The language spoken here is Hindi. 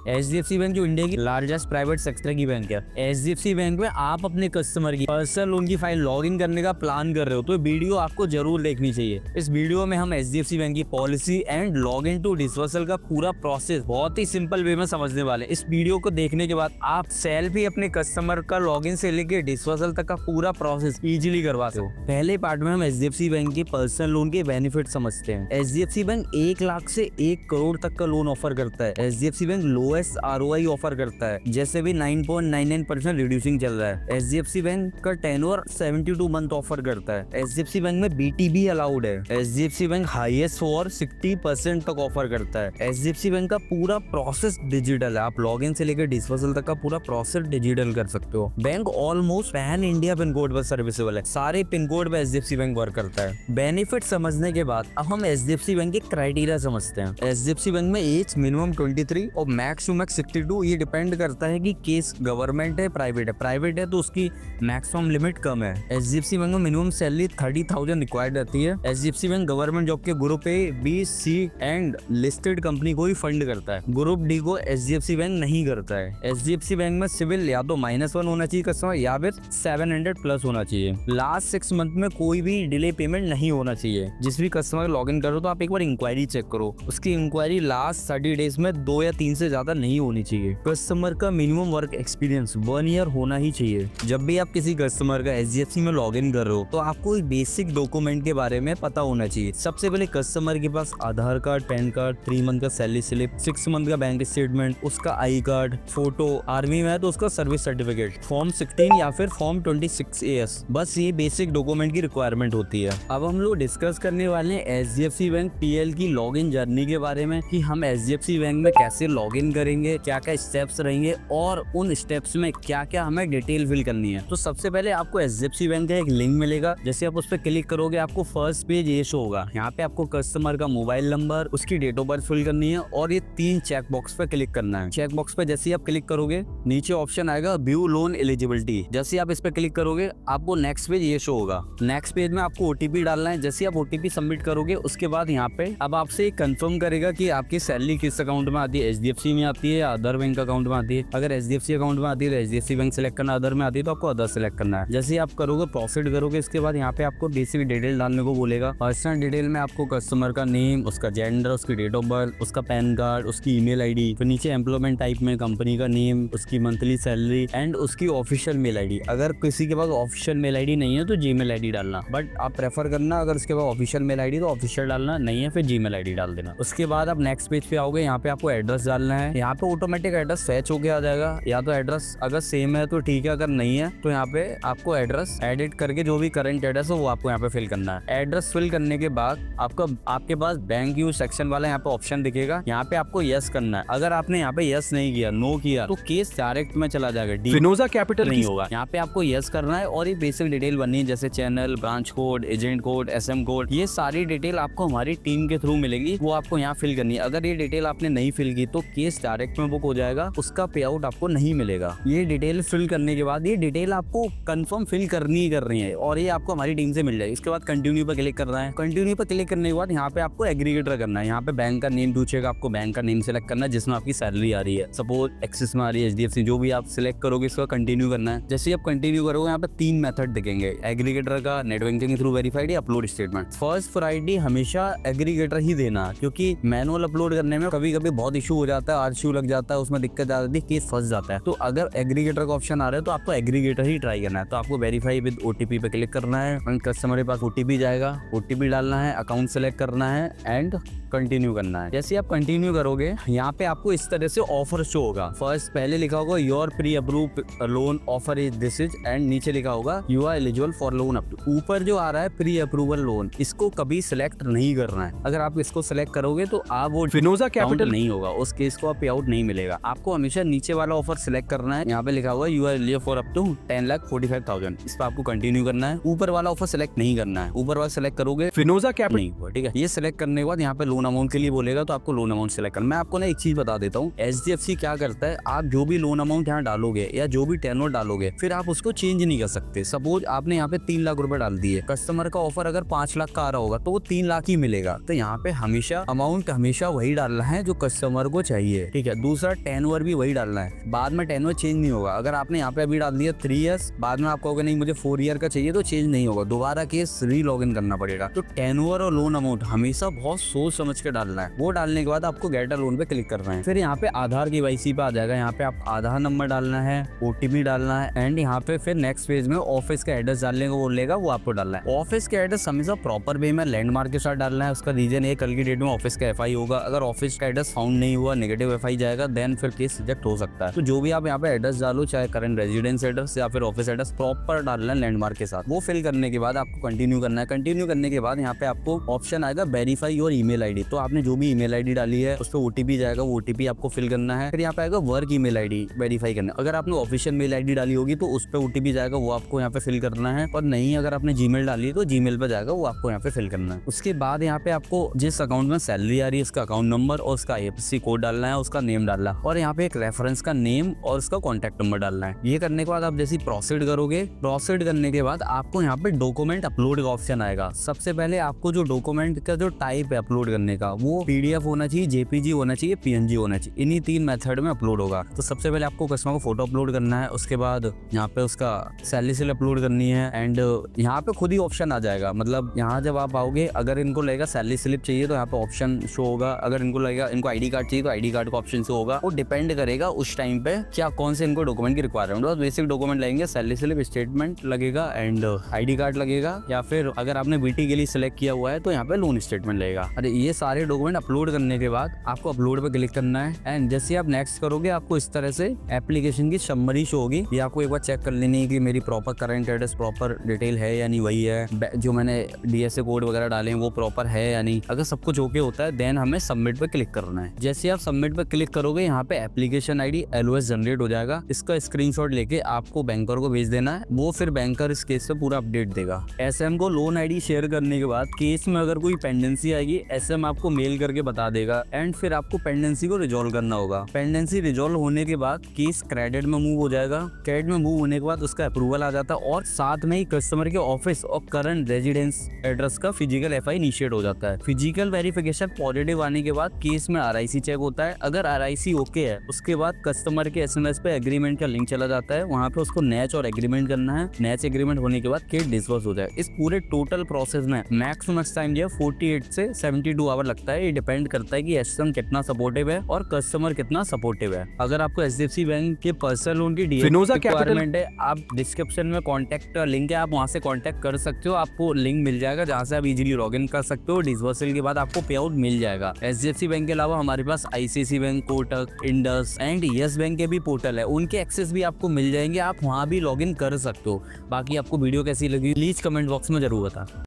एचडीएफसी बैंक जो इंडिया की लार्जेस्ट प्राइवेट सेक्टर की बैंक है, एचडीएफसी बैंक में आप अपने कस्टमर की पर्सनल लोन की फाइल लॉग इन करने का प्लान कर रहे हो तो वीडियो आपको जरूर देखनी चाहिए। इस वीडियो में हम एचडीएफसी बैंक की policy and log in to disbursal का पूरा प्रोसेस बहुत ही सिंपल वे में समझने वाले। इस वीडियो को देखने के बाद आप सेल्फ ही अपने कस्टमर का लॉगिन से लेके डिसवर्सल तक का पूरा प्रोसेस इजीली करवाते हो। पहले पार्ट में हम एचडीएफसी बैंक की पर्सनल लोन के बेनिफिट समझते हैं। एचडीएफसी बैंक 1 लाख से 1 करोड़ तक का लोन ऑफर करता है। HDFC bank lowest ROI offer करता है, जैसे भी 9.99% रिड्यूसिंग चल रहा है। एचडीएफसी बैंक का टेन्योर 72 मंथ ऑफर करता है। एचडीएफसी बैंक में बीटीबी अलाउड है। एचडीएफसी बैंक हाईएस्ट फॉर 60% तक ऑफर करता है। एचडीएफसी बैंक का पूरा प्रोसेस डिजिटल है। आप लॉगिन से लेकर डिसवर्सल तक का पूरा प्रोसेस डिजिटल कर सकते हो। Bank almost pan India pin code पर सर्विसेबल है। सारे पिन कोड पे एचडीएफसी बैंक वर्क करता है। बेनिफिट समझने के बाद अब हम एचडीएफसी बैंक के क्राइटेरिया समझते हैं। एचडीएफसी बैंक में एज मिनिमम 23 और मैक्स टू मैक्स 62। ये डिपेंड करता है कि केस गवर्नमेंट है प्राइवेट है। प्राइवेट है तो उसकी मैक्सिमम लिमिट कम है। एचडीएफसी बैंक में मिनिमम सैलरी 30,000 रिक्वायर्ड रहती है। एचडीएफसी बैंक गवर्नमेंट जॉब के group A, B, C and listed company को ही फंड करता है। ग्रुप डी को एचडीएफसी बैंक नहीं करता है। एचडीएफसी बैंक में सिविल या तो -1 होना चाहिए कस्टमर या फिर 700 प्लस होना चाहिए। लास्ट 6 मंथ में कोई भी डिले पेमेंट नहीं होना चाहिए। जिस भी कस्टमर लॉग इन करो तो आप एक बार इंक्वायरी चेक करो। उसकी इंक्वायरी लास्ट 30 डेज में 2 या 3 से ज्यादा नहीं होनी चाहिए। कस्टमर का मिनिमम वर्क एक्सपीरियंस 1 ईयर होना ही चाहिए। जब भी आप किसी कस्टमर का एचडीएफसी में लॉग इन कर रहे हो तो आपको एक बेसिक डॉक्यूमेंट के बारे में पता होना चाहिए। सबसे पहले कस्टमर के पास आधार कार्ड, पैन कार्ड, 3 मंथ का सैलरी स्लिप, 6 मंथ का बैंक स्टेटमेंट, उसका आई कार्ड, फोटो, आर्मी में है तो उसका सर्विस सर्टिफिकेट, फॉर्म 16 या फिर फॉर्म 26AS। बस ये बेसिक डॉक्यूमेंट की रिक्वायरमेंट होती है। अब हम लोग डिस्कस करने वाले हैं एचडीएफसी बैंक पीएल की लॉगिन जर्नी के बारे में कि हम एचडीएफसी बैंक में कैसे लॉगिन करेंगे, क्या क्या स्टेप्स रहेंगे और उन स्टेप्स में क्या क्या हमें डिटेल फिल करनी है। तो सबसे पहले आपको एचडीएफसी बैंक का एक लिंक मिलेगा। जैसे आप उस पर क्लिक करोगे आपको फर्स्ट पेज ये शो होगा। यहाँ पे आपको कस्टमर का मोबाइल नंबर, उसकी डेट ऑफ बर्थ फिल करनी है और ये 3 चेक बॉक्स पे क्लिक करना है। चेक बॉक्स पे जैसे आप क्लिक करोगे नीचे ऑप्शन आएगा व्यू लोन एलिजिबिलिटी। जैसे आप इस पे क्लिक करोगे आपको नेक्स्ट पेज ये शो होगा। नेक्स्ट पेज में आपको ओटीपी डालना है। जैसे आप ओटीपी सबमिट करोगे उसके बाद यहाँ पे अब आपसे कंफर्म करेगा कि आपकी सैलरी किस अकाउंट में आती है, एचडीएफसी में आती है या अदर बैंक अकाउंट में आती है। अगर एचडीएफसी अकाउंट में आती है तो एचडीएफसी बैंक सिलेक्ट करना, अदर में आती है तो आपको अदर सिलेक्ट करना है। जैसे आप करोगे प्रोसीड करोगे इसके बाद यहाँ पे आपको बेसिक डिटेल डालने को बोलेगा। पर्सनल डिटेल में आपको कस्टमर का नेम, उसका जेंडर, उसकी डेट ऑफ बर्थ, उसका पैन कार्ड, उसकी ईमेल आईडी, फिर नीचे एम्प्लॉयमेंट टाइप में कंपनी का नेम, उसकी मंथली सैलरी एंड उसकी ऑफिशियल मेल आईडी। अगर किसी के पास ऑफिशियल मेल आईडी नहीं है तो जीमेल आईडी डालना, बट आप प्रेफर करना अगर उसके पास ऑफिशियल मेल आईडी तो ऑफिशियल डालना, नहीं है फिर जीमेल आईडी डाल देना। उसके बाद आप नेक्स्ट पेज पे आओगे। यहाँ पे आपको एड्रेस डालना है। यहाँ पे ऑटोमेटिक एड्रेस फैच होके आ जाएगा। या तो एड्रेस अगर सेम है तो ठीक है, अगर नहीं है तो यहाँ पे आपको एड्रेस एडिट करके जो भी करंट एड्रेस हो वो आपको यहाँ पे फिल करना है। एड्रेस फिल करने के बाद आपके पास बैंक यूज सेक्शन वाला यहाँ पे ऑप्शन दिखेगा। यहाँ पे आपको यस करना है। अगर आपने यहाँ पे यस नहीं किया, नो किया तो केस डायरेक्ट में चला जाएगा, फिनोजा कैपिटल नहीं होगा। यहाँ पे आपको यस करना है और ये बेसिक डिटेल बननी है जैसे channel, branch code, agent code, SM code. ये सारी डिटेल आपको हमारी टीम के थ्रू मिलेगी, वो आपको यहाँ फिल करनी है। अगर ये डिटेल आपने नहीं फिल की तो केस डायरेक्ट में बुक हो जाएगा, उसका पे आउट आपको नहीं मिलेगा। ये डिटेल फिल करने के बाद ये डिटेल आपको कंफर्म फिल करनी ही करनी है और ये आपको हमारी टीम से मिल जाएगी। इसके बाद कंटिन्यू पर क्लिक करना है। कंटिन्यू पर क्लिक करने के बाद यहाँ पे आपको एग्रीगेटर करना है। यहाँ पे बैंक का नेम पूछेगा, आपको बैंक का नेम सेलेक्ट करना है जिसमें आपकी सैलरी आ रही है। सपोज एक्सिस में आ रही है, एचडीएफसी, जो भी आप सिलेक्ट करोगे इसका कंटिन्यू करना है। जैसे आप कंटिन्यू करोगे यहाँ पे 3 मेथड दिखेंगे, एग्रीगेटर का, नेट बैंकिंग के थ्रू वेरीफाइड या अपलोड स्टेटमेंट। फर्स्ट प्रायोरिटी हमेशा एग्रीगेटर ही देना, क्योंकि मैनुअल अपलोड करने में कभी कभी बहुत इशू हो जाता है, आरसीयू लग जाता है, उसमें दिक्कत आ जाती है, केस फंस जाता है। तो अगर एग्रीगेटर का ऑप्शन आ रहा है तो आपको एग्रीगेटर ही ट्राई करना है। तो आपको वेरीफाई विद ओटीपी पे क्लिक करना है। कस्टमर के पास ओटीपी जाएगा, ओटीपी डालना है, अकाउंट सेलेक्ट करना है एंड कंटिन्यू करना है। जैसे आप कंटिन्यू करोगे यहाँ पे आपको इस तरह से ऑफर शो होगा। फर्स्ट पहले लिखा होगा your pre approve loan offer is this is and नीचे लिखा होगा you are eligible for loan up to. ऊपर जो आ रहा है प्री अप्रूवल लोन, इसको कभी सिलेक्ट नहीं करना है। अगर आप इसको सिलेक्ट करोगे तो आप वो फिनोजा कैपिटल नहीं होगा, उस केस को पे आउट नहीं मिलेगा। आपको हमेशा नीचे वाला ऑफर सिलेक्ट करना है। यहाँ पे लिखा हुआ you are eligible for up to 10,45,000, इस पर आपको कंटिन्यू करना है। ऊपर वाला ऑफर सिलेक्ट नहीं करना है। ऊपर वाला सिलेक्ट करोगे फिनोजा कैपिटल नहीं हुआ, ठीक है। ये सिलेक्ट करने के बाद यहाँ पे लोन अमाउंट के लिए बोलेगा तो आपको लोन अमाउंट सिलेक्ट करना। मैं आपको ना एक चीज बता देता हूँ, एचडीएफसी क्या करता है, आप जो भी लोन अमाउंट यहाँ डालोगे या जो भी टेनोर डालोगे फिर आप उसको चेंज नहीं कर सकते। सपोज आपने यहाँ पे 3 लाख रुपए डाल दिए, कस्टमर का ऑफर अगर 5 लाख का आ रहा होगा तो वो 3 लाख ही मिलेगा। तो यहाँ पे हमेशा अमाउंट हमेशा वही डालना है जो कस्टमर को चाहिए। ठीक है। दूसरा टेनवर भी वही डालना है, बाद में टेनवर चेंज नहीं होगा। अगर आपने यहाँ पे अभी डाल दिया 3 ईयर्स, बाद में आप कहोगे नहीं मुझे 4 ईयर का चाहिए, तो चेंज नहीं होगा, दोबारा केस री लॉग इन करना पड़ेगा। तो टेनवर और लोन अमाउंट हमेशा बहुत सोच समझ के डालना है। वो डालने के बाद आपको गेट अ लोन पे क्लिक करना है। फिर यहाँ पे आधार KYC पे आ जाएगा, यहाँ पे आप आधार नंबर डालना है, OTP डालना है, एंड यहाँ पे फिर नेक्स्ट पेज में ऑफिस का एड्रेस डालने को बोलेगा, वो आपको डालना है। ऑफिस का एड्रेस हमेशा प्रॉपर वे में लैंडमार्क के साथ डालना है। उसका रीजन है कल की डेट में ऑफिस का FI होगा, अगर ऑफिस का एड्रेस फाउंड नहीं हुआ, नेगेटिव FI जाएगा, देन फिर केस रिजेक्ट हो सकता है। तो जो भी आप यहाँ पे एड्रेस डालो, चाहे करंट रेजिडेंस एड्रेस या फिर ऑफिस एड्रेस, प्रॉपर डालना है लैंडमार्क के साथ। वो फिल करने के बाद आपको कंटिन्यू करना है। कंटिन्यू करने के बाद यहाँ पे आपको ऑप्शन आएगा वेरीफाई योर ईमेल आईडी। तो आपने जो भी ईमेल आईडी डाली है उस पर OTP जाएगा, वो OTP आपको फिल करना है। फिर यहाँ पे आएगा वर्क ईमेल आईडी वेरीफाई करना। अगर आपने ऑफिशियल मेल आईडी डाली होगी तो उस पर OTP जाएगा, वो आपको यहाँ पे फिल करना है। और नहीं, अगर आपने जीमेल डाली है तो जीमेल पे जाएगा, वो आपको यहाँ पे फिल करना है। उसके बाद यहाँ पे आपको जिस अकाउंट में सैलरी आ रही है उसका अकाउंट नंबर और उसका IFSC कोड डालना है, उसका नेम डालना है, और यहाँ पे एक रेफरेंस का नेम और उसका कॉन्टेक्ट नंबर डालना है। ये करने के बाद आप जैसे प्रोसीड करोगे, प्रोसीड करने के बाद आपको यहाँ पे डॉक्यूमेंट अपलोड का ऑप्शन आएगा। सबसे पहले आपको जो डॉक्यूमेंट का जो टाइप है अपलोड करने का, वो PDF होना चाहिए, JPG होना चाहिए, PNG होना चाहिए। इन्हीं 3 मेथड में अपलोड होगा। तो सबसे पहले आपको कस्टमर को फोटो अपलोड करना है, उसके बाद यहाँ पे उसका सैलरी स्लिप अपलोड करनी है, एंड यहाँ पे खुद ही ऑप्शन आ जाएगा। मतलब यहाँ जब आप आओगे, अगर इनको लगेगा सैलरी स्लिप चाहिए तो यहाँ पे ऑप्शन शो होगा, अगर इनको लगेगा इनको ID कार्ड चाहिए तो ID कार्ड का ऑप्शन शो होगा। वो डिपेंड करेगा उस टाइम पे क्या कौन से इनको डॉक्यूमेंट की रिक्वायरमेंट है। बेसिक डॉक्यूमेंट लगेंगे, सैलरी स्लिप, स्टेटमेंट लगेगा एंड ID कार्ड लगेगा, या फिर अगर आपने BT के लिए सिलेक्ट किया हुआ है तो यहाँ पे लोन स्टेटमेंट लगेगा। अरे ये सारे डॉक्यूमेंट अपलोड करने के बाद आपको अपलोड पे क्लिक करना है, एंड जैसे आप नेक्स्ट करोगे आपको इस तरह से एप्लीकेशन की समरी शो होगी। ये आपको एक बार चेक कर लेनी है कि मेरी proper current address proper detail है या नहीं, वही है, जो मैंने DSA कोड वगैरह डाले हैं वो प्रॉपर है या नहीं। अगर सब कुछ ओके होता है देन हमें सबमिट पे क्लिक करना है। जैसे आप सबमिट पे क्लिक करोगे यहाँ पे एप्लीकेशन ID LOS जनरेट हो जाएगा। इसका स्क्रीनशॉट लेके आपको बैंकर को भेज देना है, वो फिर बैंकर इस केस पे पूरा अपडेट देगा। SM को लोन ID शेयर करने के बाद केस में अगर कोई पेंडेंसी आएगी, SM आपको मेल करके बता देगा, एंड फिर आपको पेंडेंसी को रिजॉल्व करना होगा। पेंडेंसी रिजॉल्व होने के बाद केस क्रेडिट में मूव हो जाएगा। क्रेडिट में मूव होने के बाद उसका अप्रूवल आ जाता है, और साथ में ही कस्टमर के ऑफिस और करंट रेजिडेंस एड्रेस का फिजिकल FI इनिशिएट हो जाता है। फिजिकल वेरिफिकेशन पॉजिटिव आने के बाद केस में RIC चेक होता है। अगर RIC ओके है, उसके बाद कस्टमर के SMS पे एग्रीमेंट का लिंक चला जाता है, वहाँ पे उसको नैच और एग्रीमेंट करना है। नैच एग्रीमेंट होने के बाद केस डिस्बर्स हो जाए। इस पूरे टोटल प्रोसेस में मैक्सिमम टाइम जो है 48 से 72 आवर लगता है। ये डिपेंड करता है कि HM कितना सपोर्टिव है और कस्टमर कितना सपोर्टिव है। अगर आपको HDFC बैंक के पर्सनल लोन की रिक्वायरमेंट है, आप डिस्क्रिप्शन में कॉन्टैक्ट लिंक है, आप वहाँ से कॉन्टैक्ट कर सकते हो। आपको लिंक मिल जाएगा जहाँ से आप इजीली लॉग इन कर सकते हो। डिसबर्सल के बाद आपको पे आउट मिल जाएगा। HDFC बैंक के अलावा हमारे पास ICICI bank, Kotak, Indus and yes bank के भी पोर्टल है, उनके एक्सेस भी आपको मिल जाएंगे। आप वहाँ भी लॉग इन कर सकते हो। बाकी आपको वीडियो कैसी लगी प्लीज कमेंट बॉक्स में जरूर बता।